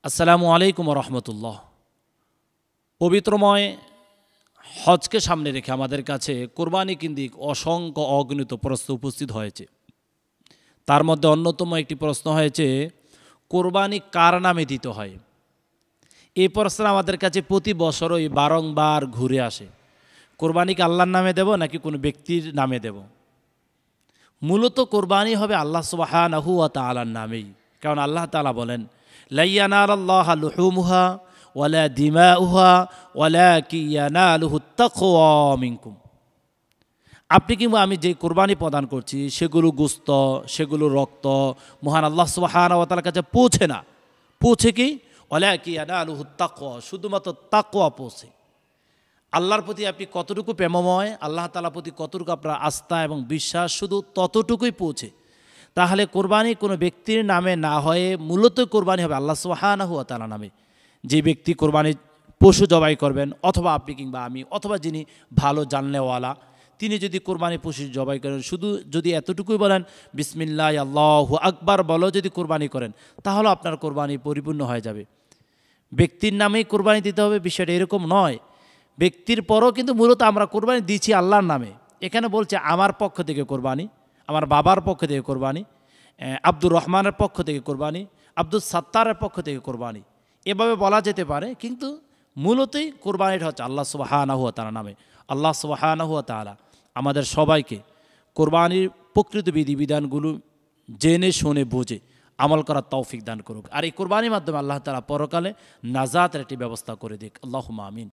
আসসালামু আলাইকুম রহমতুল্লাহ। পবিত্রময় হজকে সামনে রেখে আমাদের কাছে কোরবানি কেন্দ্রিক অসংখ্য অগণিত প্রশ্ন উপস্থিত হয়েছে। তার মধ্যে অন্যতম একটি প্রশ্ন হয়েছে, কোরবানি কার নামে দিতে হয়? এই প্রশ্ন আমাদের কাছে প্রতি বছরই বারংবার ঘুরে আসে। কোরবানিকে আল্লাহর নামে দেব নাকি কোনো ব্যক্তির নামে দেব? মূলত কোরবানি হবে আল্লাহ সুবহানাহু ওয়া তাআলার নামেই, কারণ আল্লাহ তাআলা বলেন, লা ইয়ানালাল্লাহা লুহুমুহা ওয়ালা দিমাউহা ওয়ালাকিন ইয়ানালুহুত তাকওয়া মিনকুম। আপনি কিংবা আমি যে কোরবানি প্রদান করছি সেগুলো গোস্ত, সেগুলো রক্ত মহান আল্লাহ সুবহানাহু ওয়া তাআলার কাছে পৌঁছে না। পৌঁছে কি? ওয়ালাকিন ইয়ানালুহুত তাকওয়া, শুধুমাত্র তাকওয়া পৌঁছে। আল্লাহর প্রতি আপনি কতটুকু প্রেমময়, আল্লাহ তাআলার প্রতি কতটুকু আপনার আস্থা এবং বিশ্বাস, শুধু ততটুকুই পৌঁছে। তাহলে কোরবানি কোনো ব্যক্তির নামে না হয়ে মূলত কোরবানি হবে আল্লাহ সুবহানাহু ওয়া তাআলার নামে। যে ব্যক্তি কোরবানি পশু জবাই করবেন, অথবা আপনি কিংবা আমি, অথবা যিনি ভালো জানলেওয়ালা, তিনি যদি কোরবানি পশু জবাই করেন, শুধু যদি এতটুকুই বলেন বিসমিল্লাহ আল্লাহু আকবার বলো, যদি কোরবানি করেন, তাহলে আপনার কোরবানি পরিপূর্ণ হয়ে যাবে। ব্যক্তির নামেই কোরবানি দিতে হবে বিষয়টা এরকম নয়। ব্যক্তির পরও কিন্তু মূলত আমরা কোরবানি দিচ্ছি আল্লাহর নামে। এখানে বলছে আমার পক্ষ থেকে কোরবানি, আমার বাবার পক্ষ থেকে কোরবানি, আব্দুর রহমানের পক্ষ থেকে কোরবানি, আব্দুল সাত্তারের পক্ষ থেকে কোরবানি, এভাবে বলা যেতে পারে। কিন্তু মূলতই কোরবানিটা হচ্ছে আল্লাহ সুবহানাহু ওয়া তাআলার নামে। আল্লাহ সুবহানাহু ওয়া তাআলা আমাদের সবাইকে কোরবানির প্রকৃত বিধিবিধানগুলো জেনে শুনে বুঝে আমল করার তৌফিক দান করুক। আর এই কোরবানির মাধ্যমে আল্লাহ তাআলা পরকালে নাজাতের একটি ব্যবস্থা করে দিক। আল্লাহুম্মা আমিন।